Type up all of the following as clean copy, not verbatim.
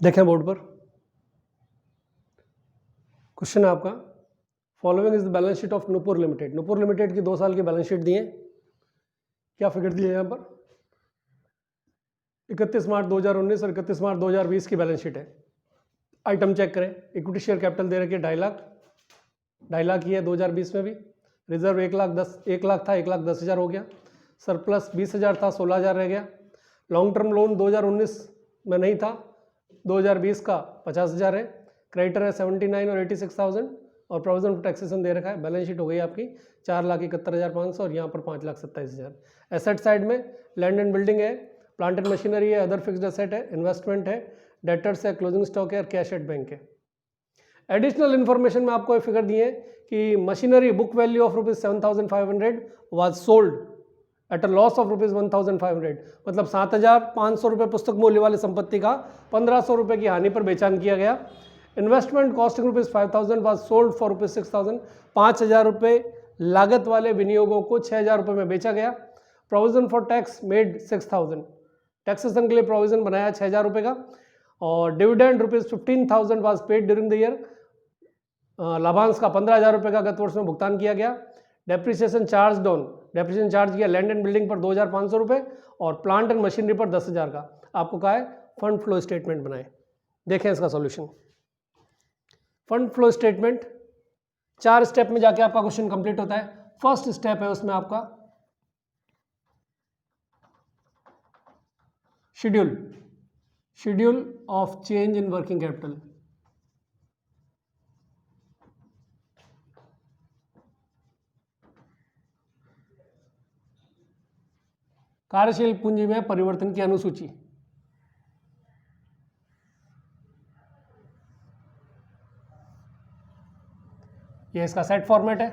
देखें बोर्ड पर क्वेश्चन है आपका, following is the balance sheet of Nupur limited. Nupur limited की 2 साल की बैलेंस शीट दी है। क्या फिगर दिए है यहाँ पर? 31 मार्च 2019 और 31 मार्च 2020 की बैलेंस शीट है। आइटम चेक करें। इक्विटी शेयर कैपिटल दे रखी है 2.5 लाख ही है 2020 में भी। रिजर्व 1 लाख था, 1,10,000 हो गया। सरप्लस 20,000 था, 16,000 रह गया। लॉन्ग टर्म लोन 2019 में नहीं था, 2020 का 50,000 है। क्रेडिटर है 79 और 86,000 और प्रोविजन फॉर टैक्सेशन दे रखा है। बैलेंस शीट हो गई आपकी 4,71,500 और यहाँ पर 5,27,000। एसेट साइड में लैंड एंड बिल्डिंग है, प्लांट एंड मशीनरी है, अदर फिक्स्ड एसेट है, इन्वेस्टमेंट है, डेटर्स है, क्लोजिंग स्टॉक है और कैश एट बैंक है। एडिशनल इन्फॉर्मेशन में आपको एक फिगर दी है कि machinery book value of ₹7,500 was sold at a loss of ₹1,500, मतलब 7,500 रुपये पुस्तक मूल्य वाली संपत्ति का 1,500 रुपये की हानि पर बेचान किया गया। Investment costing ₹5,000 was sold for ₹6,000, 5,000 रुपये लागत वाले विनियोगों को 6,000 रुपये में बेचा गया। Provision for tax made 6,000, taxation के लिए प्रोविजन बनाया 6,000 रुपये का। और dividend ₹15,000 was paid during the year, लाभांश का 15,000 रुपये का गत वर्ष में भुगतान किया गया। Depreciation charge down, depreciation charge किया लैंड एंड बिल्डिंग पर 2,500 रुपये और प्लांट एंड मशीनरी पर 10,000 का। आपको कहा है फंड फ्लो स्टेटमेंट बनाए। देखें इसका solution. Fund flow statement 4 step में जाके आपका क्वेश्चन कंप्लीट होता है। फर्स्ट स्टेप है उसमें आपका schedule of change in working capital. कार्यशील पूंजी में परिवर्तन की अनुसूची। ये इसका सेट फॉर्मेट है।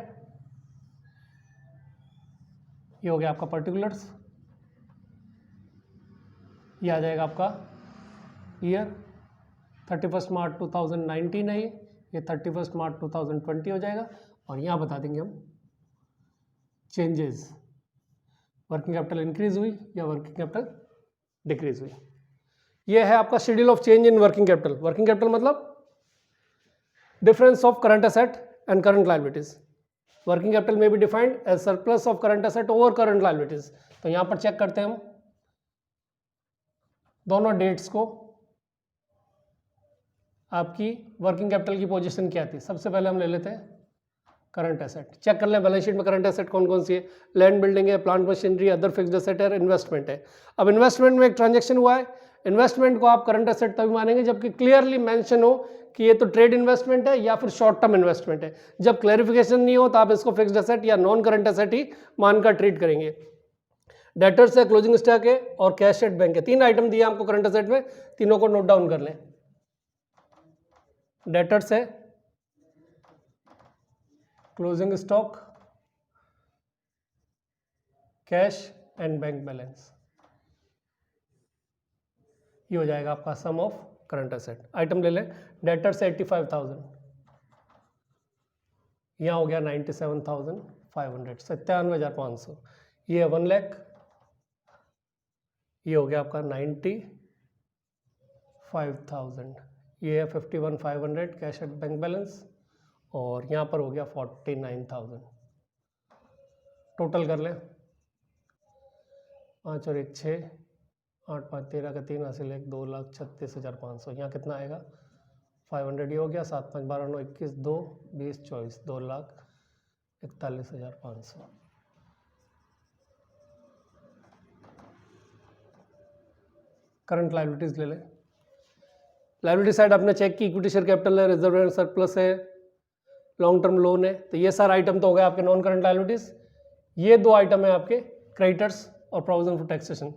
ये हो गया आपका पर्टिकुलर्स। ये आ जाएगा आपका ईयर 31 मार्च 2019 है, ये 31 मार्च 2020 हो जाएगा। और यहाँ बता देंगे हम चेंजेस, वर्किंग कैपिटल इंक्रीज हुई या वर्किंग कैपिटल डिक्रीज हुई। ये है आपका schedule of change in working capital. Working capital मतलब difference of current asset and current liabilities. Working capital में भी defined as surplus of current asset over current liabilities. तो यहाँ पर चेक करते हैं हम दोनों डेट्स को, आपकी वर्किंग कैपिटल की पोजीशन क्या थी। सबसे पहले हम ले लेते हैं करंट एसेट। चेक कर लें बैलेंस शीट में करंट एसेट कौन कौन सी है। लैंड बिल्डिंग है, plant machinery, other fixed asset है, इन्वेस्टमेंट है। अब इन्वेस्टमेंट में एक ट्रांजैक्शन हुआ है। इन्वेस्टमेंट को आप करंट एसेट तभी मानेंगे जबकि क्लियरली मेंशन हो कि ये तो ट्रेड इन्वेस्टमेंट है या फिर शॉर्ट टर्म इन्वेस्टमेंट है। जब क्लैरिफिकेशन नहीं हो तो आप इसको फिक्स्ड एसेट या नॉन करंट एसेट ही मानकर ट्रीट करेंगे। डेटर्स है, क्लोजिंग स्टॉक है और कैश एट बैंक है। 3 आइटम दिए आपको करंट एसेट में, तीनों को नोट डाउन कर लें। डेटर्स है, closing stock, cash and bank balance. ये हो जाएगा आपका सम ऑफ करंट एसेट। आइटम ले लें। डेटर्स 85,000, यहाँ हो गया 97,500, 97,500। ये 1 लाख, ये हो गया आपका 95,000। ये है 51,500 कैश एट बैंक बैलेंस और यहाँ पर हो गया 49,000। टोटल कर लें 5 और 1 6, 8 5 13 का 3 हासिल 1, 2,36,500। यहाँ कितना आएगा 500। ये हो गया 7 5 12 9 21 2 20 24, 2,41,500। करंट लायबिलिटीज ले लें। लायबिलिटी साइड आपने चेक की, इक्विटी शेयर कैपिटल है, रिजर्व एंड सरप्लस है, लॉन्ग टर्म लोन है। तो ये सारा आइटम तो हो गया आपके नॉन करंट लायबिलिटीज। ये 2 आइटम है आपके क्रेडिटर्स और provision for taxation.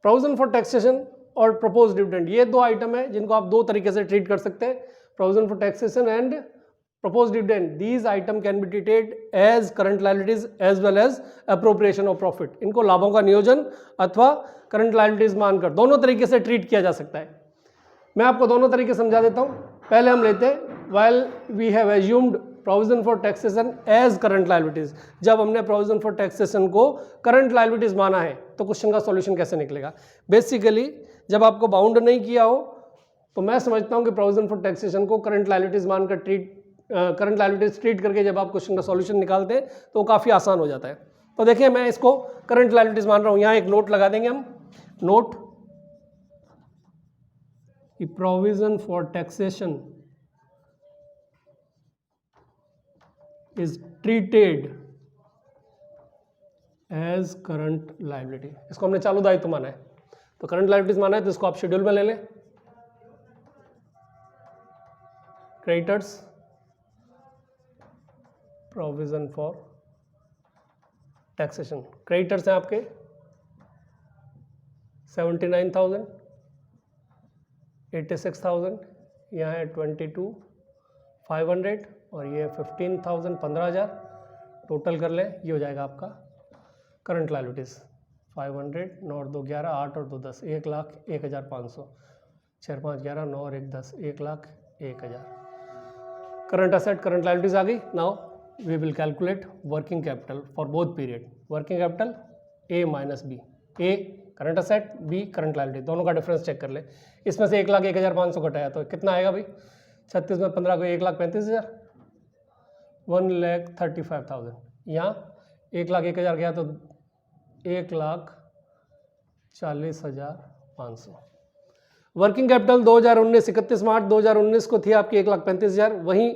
Provision for taxation और प्रपोज डिविडेंड, ये 2 आइटम है जिनको आप 2 तरीके से ट्रीट कर सकते हैं। Provision for taxation and propose dividend, these item can be treated as current liabilities as well as appropriation of profit. इनको लाभों का नियोजन अथवा करंट लायबिलिटीज मानकर दोनों तरीके से ट्रीट किया जा सकता है। मैं आपको दोनों तरीके समझा देता हूँ। पहले हम लेते हैं while we have assumed provision for taxation as current liabilities. जब हमने प्रोविजन फॉर टैक्सेशन को करंट लायबिलिटीज माना है तो क्वेश्चन का सॉल्यूशन कैसे निकलेगा। बेसिकली जब आपको बाउंड नहीं किया हो तो मैं समझता हूँ कि प्रोविजन फॉर टैक्सेशन को करंट लायबिलिटीज मानकर करंट लायबिलिटीज ट्रीट करके जब आप क्वेश्चन का सॉल्यूशन निकालते हैं तो वो काफ़ी आसान हो जाता है। तो देखिए मैं इसको करंट लायबिलिटीज मान रहा हूँ, यहाँ एक नोट लगा देंगे हम, note provision for taxation is treated as current liability. इसको हमने चालू दायित्व माना है, तो करंट लायबिलिटीज माना है तो इसको आप शेड्यूल में ले लें। Creditors provision for taxation, creditors हैं आपके 79,000, 86,000, यहाँ है 22,500 और ये 15,000, 15,000 टोटल कर लें, ये हो जाएगा आपका करंट लायबिलिटीज। 500, 9 और 2 11, 8 और 2 10, 1,01,500, 6 5 11, 9 और 1 10, 1,01,000। करंट असेट करंट लायबिलिटीज आ गई। Now we will calculate working capital for both period. Working capital A minus B, A current asset, B current liability, दोनों का डिफरेंस चेक कर ले। इसमें से 1,01,500 घटाया तो कितना आएगा भाई? 36 में 15 को 1,35,000, 1,35,000। यहाँ 1,01,000 गया तो 1,40,500। वर्किंग कैपिटल 2019 31 मार्च 2019 को थी आपकी 1,35,000, वहीं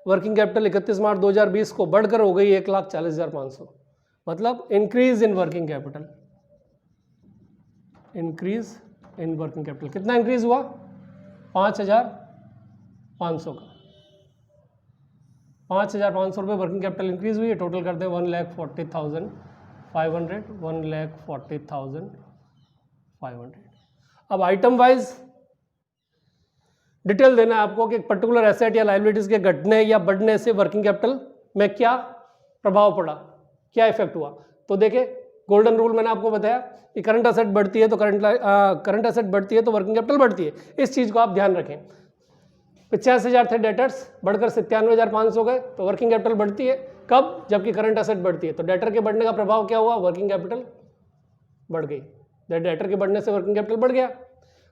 वर्किंग कैपिटल 31 मार्च 2020 को बढ़कर हो गई 1,40,500। मतलब increase in working capital, increase in working capital कितना इंक्रीज हुआ? 5,500 का, 5,500 रुपये वर्किंग कैपिटल इंक्रीज हुई है। टोटल करते हैं 1,40,500, 1,40,500। अब आइटम वाइज डिटेल देना है आपको कि एक पर्टिकुलर एसेट या लायबिलिटीज के घटने या बढ़ने से वर्किंग कैपिटल में क्या प्रभाव पड़ा, क्या इफेक्ट हुआ। तो देखिए गोल्डन रूल मैंने आपको बताया कि करंट एसेट बढ़ती है तो करंट एसेट बढ़ती है तो वर्किंग कैपिटल बढ़ती है। इस चीज़ को आप ध्यान रखें। 85,000 थे डेटर्स, बढ़कर 97,500 गए तो वर्किंग कैपिटल बढ़ती है। कब? जबकि करंट एसेट बढ़ती है। तो डेटर के बढ़ने का प्रभाव क्या हुआ? वर्किंग कैपिटल बढ़ गई। डेटर के बढ़ने से वर्किंग कैपिटल बढ़ गया।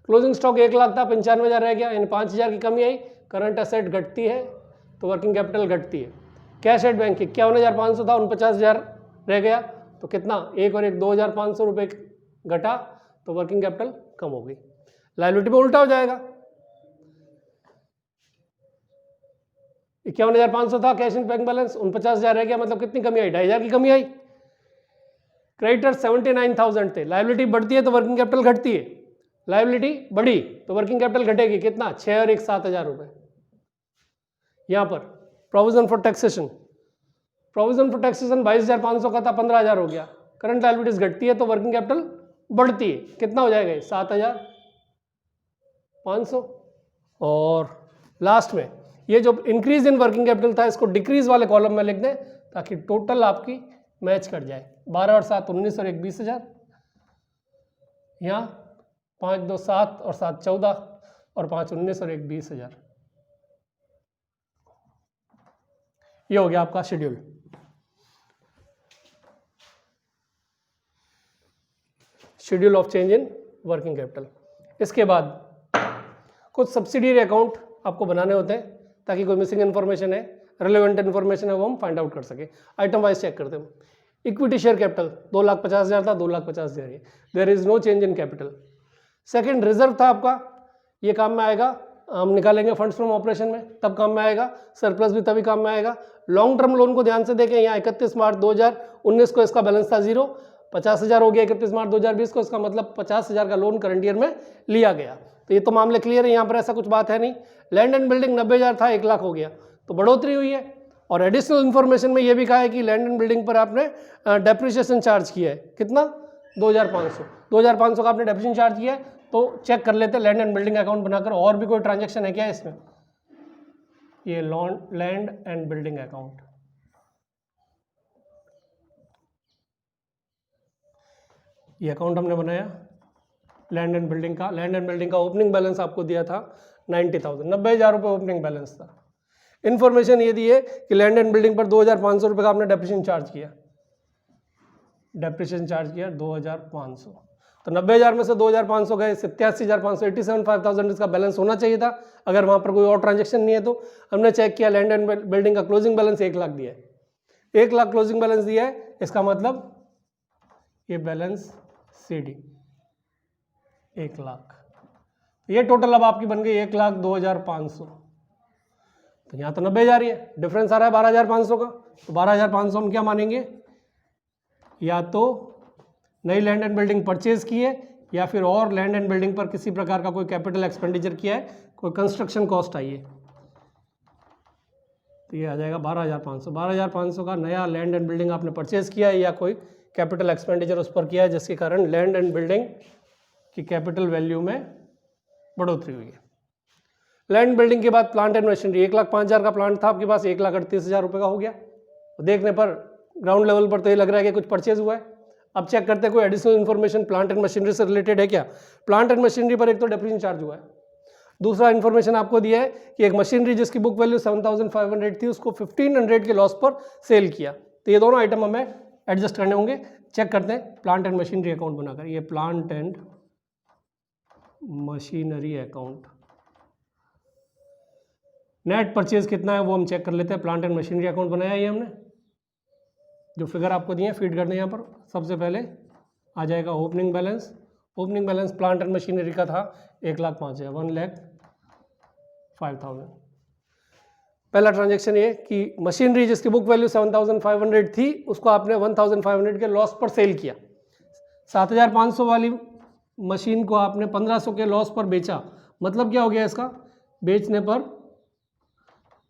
क्लोजिंग स्टॉक 1 लाख था, 95,000 रह गया, यानी 5,000 की कमी आई। करंट एसेट घटती है तो वर्किंग कैपिटल घटती है। कैश एट बैंक 51,500 था, 49,000 रह गया, तो कितना? 1 और 1 2,500 रुपये घटा तो वर्किंग कैपिटल कम हो गई। लायबिलिटी में उल्टा हो जाएगा। 51,500 था कैश इन बैंक बैलेंस, 49,000 रह गया, मतलब कितनी कमी आई? 2,500 की कमी आई। क्रेडिटर 79,000 थे, लायबिलिटी बढ़ती है तो वर्किंग कैपिटल घटती है। लायबिलिटी बढ़ी तो वर्किंग कैपिटल घटेगी, कितना? 6 और 1 7,000 रुपये। यहाँ पर provision for taxation, provision for taxation 22,500 का था, 15,000 हो गया। करंट लायबिलिटीज घटती है तो वर्किंग कैपिटल बढ़ती है, कितना हो जाएगा? 7,500। और लास्ट में ये जो इंक्रीज इन वर्किंग कैपिटल था इसको डिक्रीज वाले कॉलम में लिख दें ताकि टोटल आपकी मैच कर जाए। 12 और 7 19 और 1 20,000। यहाँ 5 2 7 और 7 14 और 5 19 और 1 20,000। ये हो गया आपका schedule. Schedule of change in working capital. इसके बाद कुछ सब्सिडियरी अकाउंट आपको बनाने होते हैं ताकि कोई मिसिंग इन्फॉर्मेशन है, रिलेवेंट इन्फॉर्मेशन है, वो हम फाइंड आउट कर सके। आइटम वाइज चेक करते हैं। इक्विटी शेयर कैपिटल 2,50,000 था, 2,50,000 है, there is no change in capital. Second reserve था आपका, ये काम में आएगा, हम निकालेंगे फंड्स फ्रॉम ऑपरेशन में तब काम में आएगा। सरप्लस भी तभी काम में आएगा। लॉन्ग टर्म लोन को ध्यान से देखें, यहाँ 31 मार्च 2019 को इसका बैलेंस था 0, 50,000 हो गया 31 मार्च 2020 को, इसका मतलब 50,000 का लोन करंट ईयर में लिया गया। तो ये तो मामले क्लियर है, यहाँ पर ऐसा कुछ बात है नहीं। लैंड एंड बिल्डिंग 90,000 था, 1 लाख हो गया, तो बढ़ोतरी हुई है। और एडिशनल इन्फॉर्मेशन में ये भी कहा है कि लैंड एंड बिल्डिंग पर आपने डेप्रिसिएशन चार्ज किया है, कितना? 2,500। 2,500 का आपने डेप्रिसिएशन चार्ज किया है, तो चेक कर लेते हैं लैंड एंड बिल्डिंग अकाउंट बनाकर और भी कोई ट्रांजैक्शन है क्या इसमें। ये लैंड एंड बिल्डिंग अकाउंट, ये अकाउंट हमने बनाया लैंड एंड बिल्डिंग का। लैंड एंड बिल्डिंग का ओपनिंग बैलेंस आपको दिया था 90,000, 90,000 रुपये ओपनिंग बैलेंस था। इन्फॉर्मेशन ये दी है कि लैंड एंड बिल्डिंग पर 2,500 रुपये का आपने डेप्रिसिएशन चार्ज किया, डेप्रिसिएशन चार्ज किया 2,500। तो 90,000 में से 2,500 गए, 87,500, 87,500 इसका बैलेंस होना चाहिए था अगर वहाँ पर कोई और ट्रांजेक्शन नहीं है। तो हमने चेक किया, लैंड एंड बिल्डिंग का क्लोजिंग बैलेंस 1 लाख दिया है, 1 लाख क्लोजिंग बैलेंस दिया है, इसका मतलब ये बैलेंस CD 1 लाख, ये टोटल अब आपकी बन गई 1,02,500। तो यहाँ तो 90,000 ही है, डिफरेंस आ रहा है 12,500 का। तो 12,500 हम क्या मानेंगे, या तो नई लैंड एंड बिल्डिंग परचेज की है या फिर और लैंड एंड बिल्डिंग पर किसी प्रकार का कोई कैपिटल एक्सपेंडिचर किया है, कोई कंस्ट्रक्शन कॉस्ट आई है। तो ये आ जाएगा 12,500। 12,500 का नया लैंड एंड बिल्डिंग आपने परचेज किया है या कोई कैपिटल एक्सपेंडिचर उस पर किया है, जिसके कारण लैंड एंड बिल्डिंग की कैपिटल वैल्यू में बढ़ोतरी हुई है। लैंड बिल्डिंग के बाद प्लांट एंड मशीनरी, 1,05,000 का प्लांट था आपके पास, 1,38,000 रुपये का हो गया। तो देखने पर ग्राउंड लेवल पर तो ये लग रहा है कि कुछ परचेज हुआ है। अब चेक करते हैं कोई additional information plant and machinery से रिलेटेड है क्या। प्लांट एंड मशीनरी पर एक तो डेप्रिसिएशन चार्ज हुआ है, दूसरा इन्फॉर्मेशन आपको दिया है कि एक मशीनरी जिसकी बुक वैल्यू 7,500 थी उसको 1,500 के लॉस पर सेल किया। तो ये दोनों आइटम हमें एडजस्ट करने होंगे। चेक करते हैं प्लांट एंड मशीनरी अकाउंट बनाकर, ये plant and machinery account, net purchase कितना है वो हम चेक कर लेते हैं। प्लांट एंड मशीनरी अकाउंट बनाया ये हमने, जो फिगर आपको दिए फीड करने यहाँ पर। सबसे पहले आ जाएगा opening balance. Opening balance plant and machinery का था 1,05,000, 1,05,000। पहला ट्रांजेक्शन ये कि मशीनरी जिसकी बुक वैल्यू 7,500 थी उसको आपने 1,500 के लॉस पर सेल किया। 7,500 वाली मशीन को आपने 1,500 के लॉस पर बेचा। मतलब क्या हो गया इसका, बेचने पर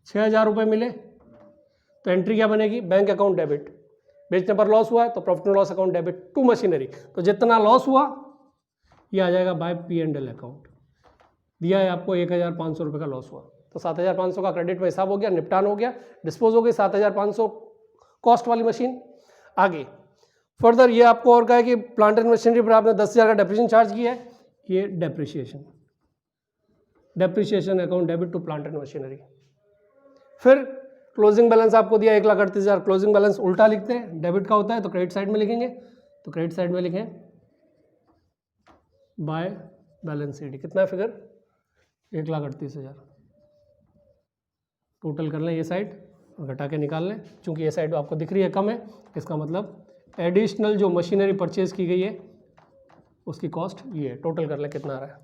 6,000 रुपये मिले। तो एंट्री क्या बनेगी, बैंक अकाउंट डेबिट। बेचने पर लॉस हुआ है तो profit and loss account debit to machinery. तो जितना लॉस हुआ ये आ जाएगा बाय P&L अकाउंट। दिया है आपको 1,500 रुपये का लॉस हुआ, तो 7,500 का क्रेडिट में हिसाब हो गया, निपटान हो गया, डिस्पोज हो गई 7,500 कॉस्ट वाली मशीन। आगे फर्दर ये आपको और कहा है कि प्लांट एंड मशीनरी पर आपने 10,000 का डेप्रिसिएशन चार्ज किया है, ये depreciation account debit to plant and machinery. फिर क्लोजिंग बैलेंस आपको दिया 1,38,000। क्लोजिंग बैलेंस उल्टा लिखते हैं, डेबिट का होता है तो क्रेडिट साइड में लिखेंगे। तो क्रेडिट साइड में लिखें बाय बैलेंस CD। कितना है फिगर, 1,38,000। टोटल कर लें ये साइड और घटा के निकाल लें। चूंकि ये साइड आपको दिख रही है कम है, इसका मतलब एडिशनल जो मशीनरी परचेज की गई है उसकी कॉस्ट ये है। टोटल कर लें कितना आ रहा है,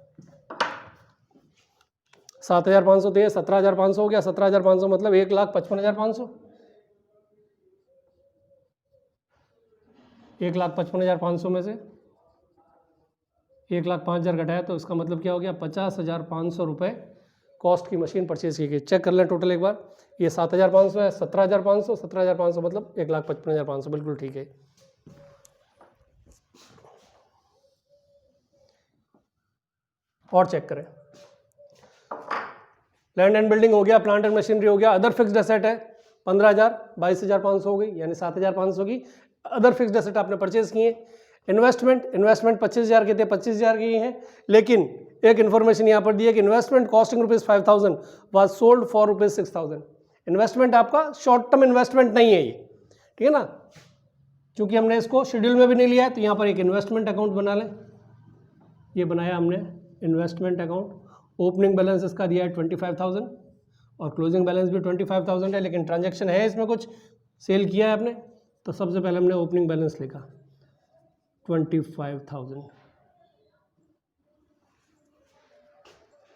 7,500 तो ये 17,500 हो गया। 17,500 मतलब 1,55,500। 1,55,500 में से 1,05,000 घटाया तो इसका मतलब क्या हो गया, 50,500 रुपये कॉस्ट की मशीन परचेज की गई। चेक कर लें टोटल एक बार, ये 7,500 है, 17,500, 17,500 मतलब 1,55,500, बिल्कुल ठीक है। और चेक करें, लैंड एंड बिल्डिंग हो गया, प्लांट एंड मशीनरी हो गया, अदर फिक्स्ड एसेट है 15,000, 22,500 हो गई, यानी 7,500 की अदर फिक्स्ड एसेट आपने परचेज किए। इन्वेस्टमेंट 25,000 के थे, 25,000 की हैं, लेकिन एक इन्फॉर्मेशन यहाँ पर दी है कि investment costing ₹5,000 was sold for ₹6,000। Investment आपका शॉर्ट टर्म इन्वेस्टमेंट नहीं है ये, ठीक है ना। क्योंकि हमने इसको शेड्यूल में भी नहीं लिया है तो यहाँ पर एक इन्वेस्टमेंट अकाउंट बना लें। ये बनाया हमने इन्वेस्टमेंट अकाउंट। ओपनिंग बैलेंस इसका दिया है 25,000 और क्लोजिंग बैलेंस भी 25,000 है, लेकिन ट्रांजैक्शन है इसमें कुछ, सेल किया है आपने। तो सबसे पहले हमने ओपनिंग बैलेंस लिखा 25,000।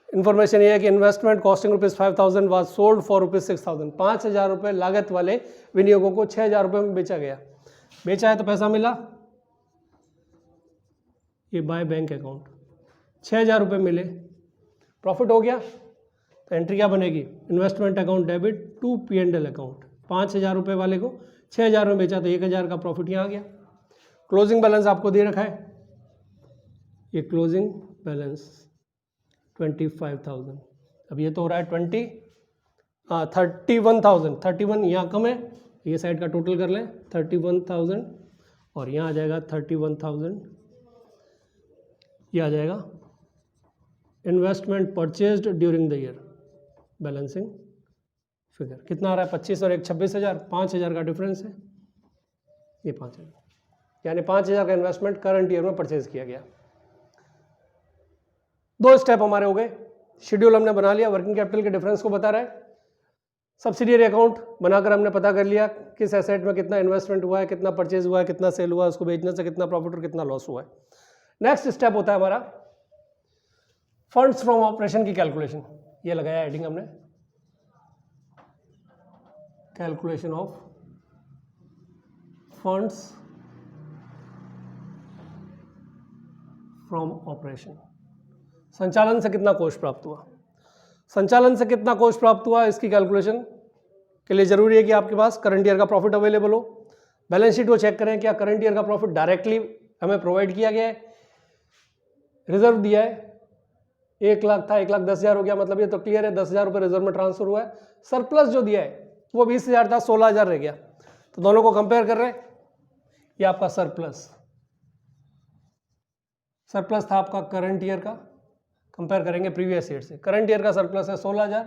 इन्फॉर्मेशन ये है कि investment costing ₹5,000 was sold for ₹6,000। 5,000 रुपये लागत वाले विनियोगों को 6,000 रुपये में बेचा गया। बेचा है तो पैसा मिला, ये बाय बैंक अकाउंट 6,000 रुपये मिले, प्रॉफिट हो गया। तो एंट्री क्या बनेगी, investment account debit to P&L account. 5,000 रुपये वाले को 6,000 में बेचा तो 1,000 का प्रॉफिट यहाँ आ गया। क्लोजिंग बैलेंस आपको दे रखा है, ये क्लोजिंग बैलेंस 25,000। अब ये तो हो रहा है 31,000। 31 यहाँ कम है, ये साइड का टोटल कर लें 31,000 और यहाँ आ जाएगा 31,000। ये आ जाएगा investment purchased during the year, balancing figure कितना आ रहा है 25 और 26,000, 5,000 का डिफरेंस है, ये 5,000, यानी 5,000 का इन्वेस्टमेंट करंट ईयर में परचेज किया गया। दो स्टेप हमारे हो गए, शेड्यूल हमने बना लिया, वर्किंग कैपिटल के डिफरेंस को बता रहा है, सब्सिडियरी अकाउंट बनाकर हमने पता कर लिया किस एसेट में कितना इन्वेस्टमेंट हुआ है, कितना परचेज हुआ है, कितना सेल हुआ है, उसको बेचने से कितना प्रॉफिट और कितना लॉस हुआ है। नेक्स्ट स्टेप होता है हमारा फंड्स फ्रॉम ऑपरेशन की कैलकुलेशन। ये लगाया हेडिंग हमने, calculation of funds from operation. संचालन से कितना कोष प्राप्त हुआ, संचालन से कितना कोष प्राप्त हुआ, इसकी कैलकुलेशन के लिए जरूरी है कि आपके पास करंट ईयर का प्रॉफिट अवेलेबल हो। बैलेंस शीट को चेक करें, क्या करंट ईयर का प्रॉफिट डायरेक्टली हमें प्रोवाइड किया गया है, रिजर्व दिया है, 1 लाख था 1,10,000 हो गया, मतलब ये तो क्लियर है 10,000 रुपये रिजर्व में ट्रांसफर हुआ है। सरप्लस जो दिया है वो 20,000 था, 16,000 रह गया, तो दोनों को कंपेयर कर रहे हैं। ये आपका सरप्लस था आपका करंट ईयर का, कंपेयर करेंगे प्रीवियस ईयर से। करंट ईयर का सरप्लस है 16,000,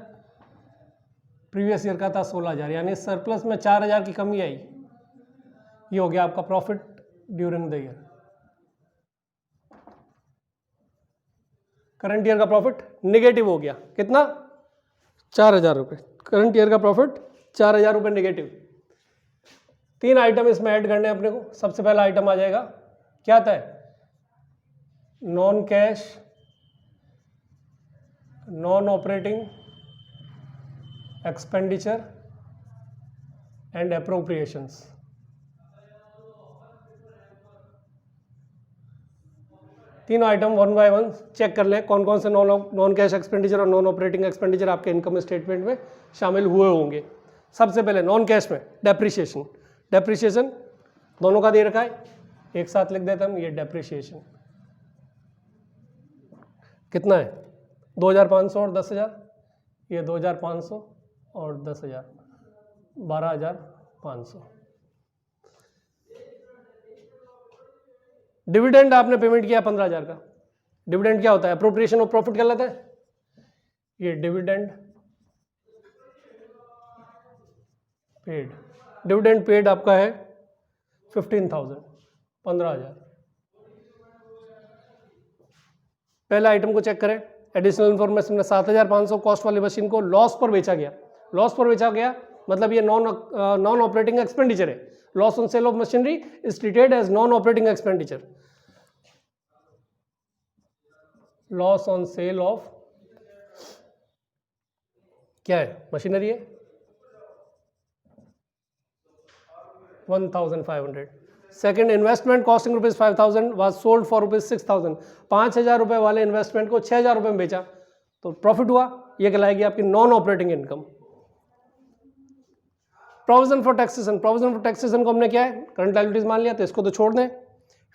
प्रीवियस ईयर का था 16,000, यानी सरप्लस में 4,000 की कमी आई। ये हो गया आपका profit during the year. Current year का प्रॉफिट नेगेटिव हो गया, कितना, 4,000 रुपये। करंट ईयर का प्रॉफिट 4,000 रुपये नेगेटिव। 3 आइटम इसमें ऐड करने अपने को। सबसे पहला आइटम आ जाएगा, क्या आता है, non cash non operating expenditure and appropriations. तीनों item one by one check कर लें कौन कौन से नॉन कैश एक्सपेंडिचर और नॉन ऑपरेटिंग एक्सपेंडिचर आपके इनकम स्टेटमेंट में शामिल हुए होंगे। सबसे पहले नॉन कैश में डेप्रिसिएशन, डेप्रिसिएशन दोनों का दे रखा है, एक साथ लिख देते हम। ये डेप्रिसिएशन कितना है, 2,500 और 10,000, ये 2,500 और 10,000, 12,500। डिविडेंड आपने पेमेंट किया 15,000 का। डिविडेंड क्या होता है, अप्रोप्रिएशन ऑफ प्रॉफिट कहलाता है। ये डिविडेंड पेड, डिविडेंड पेड आपका है 15,000, 15,000। पहले आइटम को चेक करें, एडिशनल इन्फॉर्मेशन में 7,500 कॉस्ट वाली मशीन को लॉस पर बेचा गया। लॉस पर बेचा गया मतलब ये नॉन ऑपरेटिंग एक्सपेंडिचर है। Loss on sale of machinery is treated as non operating expenditure. Loss on sale of क्या है, मशीनरी है 1,500। Second, investment costing ₹5,000 was sold for ₹6,000। 5,000 रुपये वाले इन्वेस्टमेंट को 6,000 रुपये में बेचा तो प्रॉफिट हुआ। ये कहलाएगी आपकी non operating income. Provision for taxation, provision for taxation को हमने क्या है, करंट लायबिलिटीज मान लिया, तो इसको तो छोड़ दें।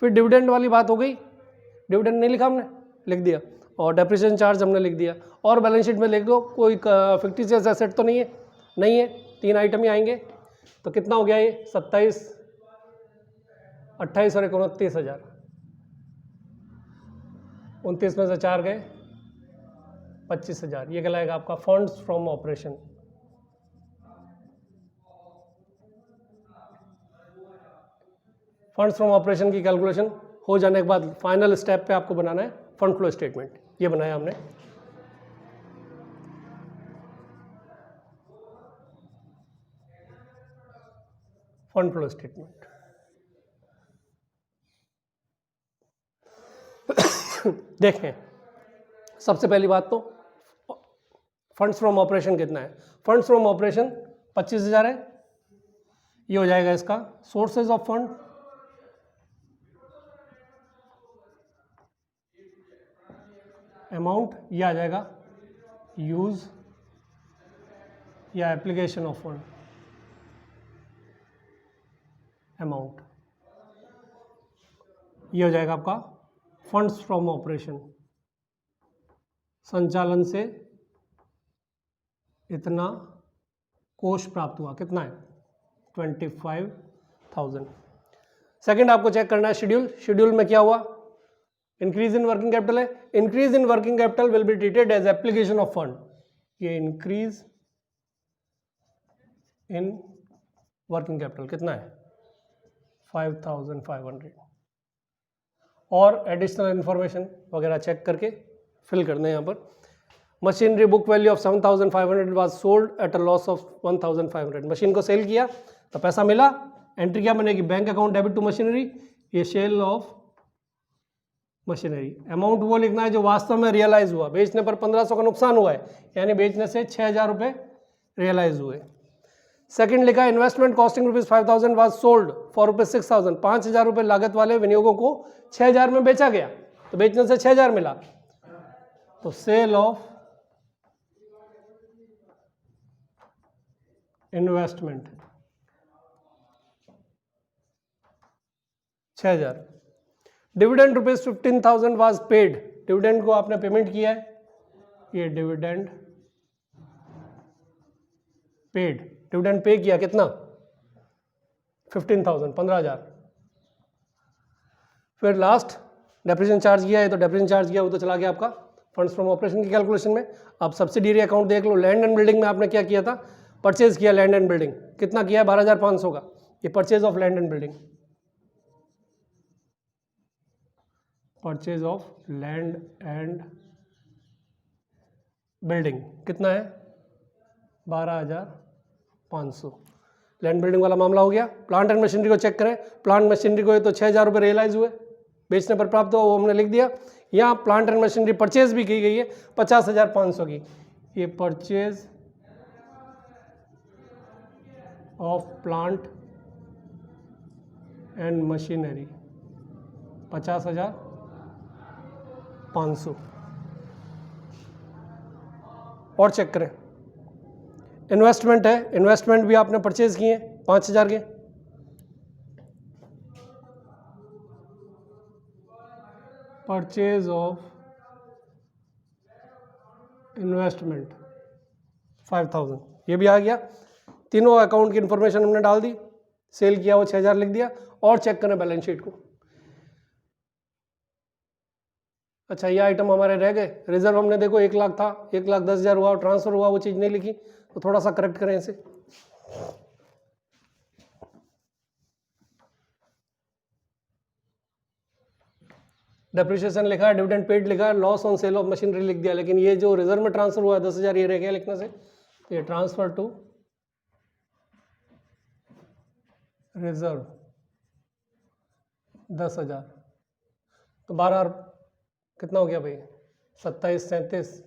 फिर डिविडेंड वाली बात हो गई, डिविडेंड नहीं लिखा हमने, लिख दिया, और डेप्रिसिएशन चार्ज हमने लिख दिया। और बैलेंस शीट में लिख दो, कोई फिक्टिशियस एसेट तो नहीं है, नहीं है, 3 आइटम ही आएंगे। तो कितना हो गया ये, 27, 28 और 29,000। 29 में से 4 गए, 25,000। ये कहलाएगा आपका funds from operation. Funds from operation की कैलकुलेशन हो जाने के बाद फाइनल स्टेप पे आपको बनाना है फंड फ्लो स्टेटमेंट। ये बनाया हमने। फंड फ्लो स्टेटमेंट देखें, सबसे पहली बात तो फंड्स फ्रॉम ऑपरेशन कितना है। फंड्स फ्रॉम ऑपरेशन 25,000 है। ये हो जाएगा इसका सोर्सेज ऑफ फंड, अमाउंट ये आ जाएगा यूज या एप्लीकेशन ऑफ फंड अमाउंट। ये हो जाएगा आपका फंड्स फ्रॉम ऑपरेशन। संचालन से इतना कोष प्राप्त हुआ, कितना है 25,000। सेकंड आपको चेक करना है शेड्यूल। शेड्यूल में क्या हुआ, इंक्रीज इन वर्किंग कैपिटल है। Increase in working capital will be treated as application of fund. ये इंक्रीज इन वर्किंग कैपिटल कितना है 5,500। और एडिशनल इंफॉर्मेशन वगैरह चेक करके फिल करना है यहाँ पर। Machinery book value of 7,500 was sold at a loss of 1,500। Machine को सेल किया तो पैसा मिला, एंट्री क्या बनेगी, bank account debit to machinery, ये सेल ऑफ मशीनरी। अमाउंट वो लिखना है जो वास्तव में रियलाइज हुआ, बेचने पर 1500 का नुकसान हुआ है, यानी बेचने से 6000 रुपये रियलाइज हुए। सेकंड लिखा है investment costing ₹5,000 was sold for ₹6,000, 5,000 रुपये लागत वाले विनियोगों को 6,000 में बेचा गया, तो बेचने से 6,000 मिला, तो sale of investment 6,000। Dividend ₹15,000 was paid, dividend को आपने पेमेंट किया है, ये डिविडेंड पेड, डिविडेंड पे किया कितना 15,000, 15,000। फिर लास्ट डेप्रिसिएशन चार्ज किया है, तो डेप्रिसिएशन चार्ज किया वो तो चला गया आपका फंड्स फ्रॉम ऑपरेशन की कैलकुलेशन में। अब सब्सिडियरी अकाउंट देख लो, लैंड एंड बिल्डिंग में आपने क्या किया था, परचेज किया लैंड एंड बिल्डिंग, कितना किया है 12,500 का, ये purchase of land and building, purchase of land and building कितना है 12,500। लैंड बिल्डिंग वाला मामला हो गया। प्लांट एंड मशीनरी को चेक करें, प्लांट मशीनरी को ये तो 6,000 रुपये रियलाइज हुए, बेचने पर प्राप्त हुआ वो हमने लिख दिया। यहाँ प्लांट एंड मशीनरी परचेज भी की गई है 50,500 की, ये purchase of plant and machinery 50,500। और चेक करें इन्वेस्टमेंट है, इन्वेस्टमेंट भी आपने परचेज किए 5,000 के, परचेज ऑफ इन्वेस्टमेंट 5,000, ये भी आ गया। तीनों अकाउंट की इंफॉर्मेशन हमने डाल दी, सेल किया वो 6,000 लिख दिया। और चेक करें बैलेंस शीट को। अच्छा ये आइटम हमारे रह गए, रिजर्व हमने देखो 1 लाख था, 1,10,000 हुआ, ट्रांसफर हुआ, वो चीज़ नहीं लिखी, तो थोड़ा सा करेक्ट करें इसे। डेप्रिसिएशन लिखा है, डिविडेंड पेड लिखा है, loss on sale of machinery लिख दिया, लेकिन ये जो रिजर्व में ट्रांसफर हुआ है 10,000 ये रह गया लिखने से, ये ट्रांसफर टू रिजर्व 10,000, तो 12 कितना हो गया भाई, 27, 37,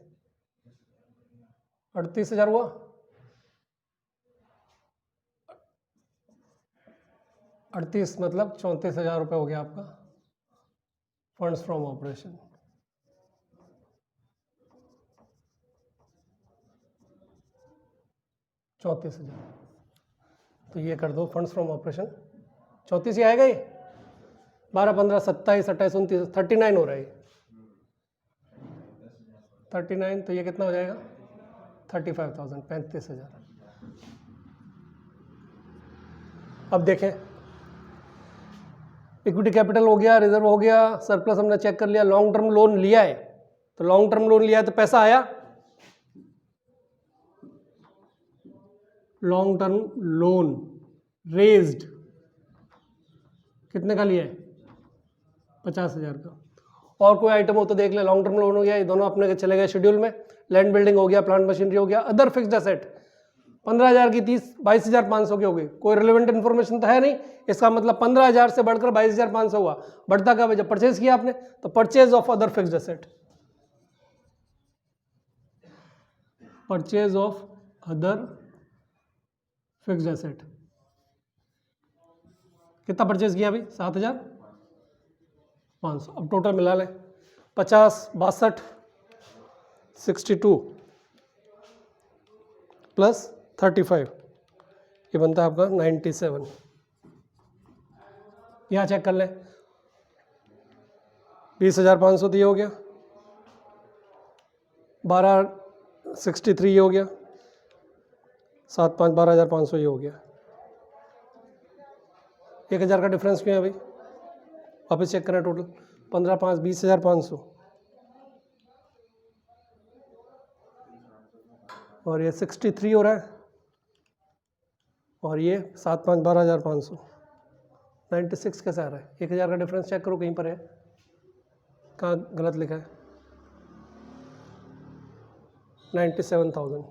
38,000 हुआ। 38 मतलब 34,000 रुपये हो गया आपका फंड्स फ्रॉम ऑपरेशन। तो ये कर दो फंड्स फ्रॉम ऑपरेशन 34 ही आएगा, ये 12, 15, 27, 28, 29, 39 हो रहा है, 39, तो ये कितना हो जाएगा 35,000, 35,000। अब देखें इक्विटी कैपिटल हो गया, रिजर्व हो गया, सरप्लस हमने चेक कर लिया, लॉन्ग टर्म लोन लिया है, तो लॉन्ग टर्म लोन लिया है तो पैसा आया, लॉन्ग टर्म लोन रेज्ड कितने का लिया है 50,000 का। और कोई आइटम हो तो देख ले, लॉन्ग टर्म लोन हो गया, ये दोनों अपने चले गए शेड्यूल में, लैंड बिल्डिंग हो गया, प्लांट मशीनरी हो गया, अदर फिक्स्ड एसेट 15,000 की 22,500 की हो गई, कोई रिलेवेंट इन्फॉर्मेशन तो है नहीं, इसका मतलब 15,000 से बढ़कर 22,500 हुआ, बढ़ता कब है जब परचेज किया आपने, तो purchase of other fixed asset, purchase of other fixed asset कितना परचेज किया अभी 7,500। अब टोटल मिला लें 50, 62, 62 प्लस 35, ये बनता है आपका 97। यहाँ चेक कर लें 20,500 तो ये हो गया, 1263 ये हो गया, 7, 5, 12,500 ये हो गया। 1,000 का डिफरेंस क्यों है भाई, वापस चेक करें टोटल 15, 5, 20,500 और ये 63 हो रहा है और ये 7, 5, 12,500, 96 कैसे आ रहा है। 1,000 का डिफरेंस चेक करो कहीं पर है, कहाँ गलत लिखा है, 97,000।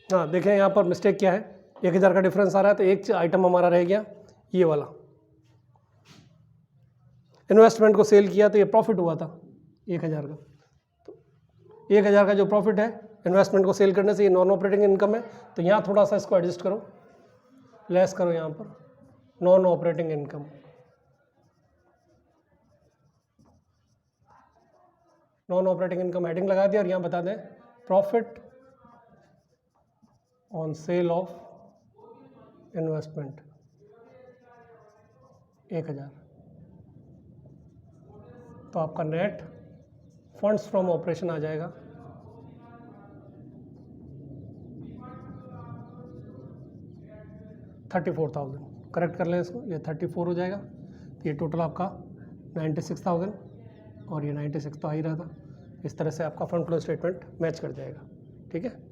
हाँ देखें यहाँ पर मिस्टेक क्या है, 1,000 का डिफरेंस आ रहा है, तो एक आइटम हमारा रह गया ये वाला। इन्वेस्टमेंट को सेल किया तो ये प्रॉफिट हुआ था 1,000 का, तो 1,000 का जो प्रॉफिट है इन्वेस्टमेंट को सेल करने से, ये नॉन ऑपरेटिंग इनकम है। तो यहाँ थोड़ा सा इसको एडजस्ट करो, लेस करो यहाँ पर, non operating income. Non operating income heading लगा दिया और यहाँ बता दें profit on sale of investment 1,000। तो आपका नेट फंड्स फ्रॉम ऑपरेशन आ जाएगा 34,000। करेक्ट कर लें इसको, ये 34 हो जाएगा। तो ये टोटल आपका 96,000 और ये 96 तो आ ही रहा था। इस तरह से आपका फंड फ्लो स्टेटमेंट मैच कर जाएगा। ठीक है।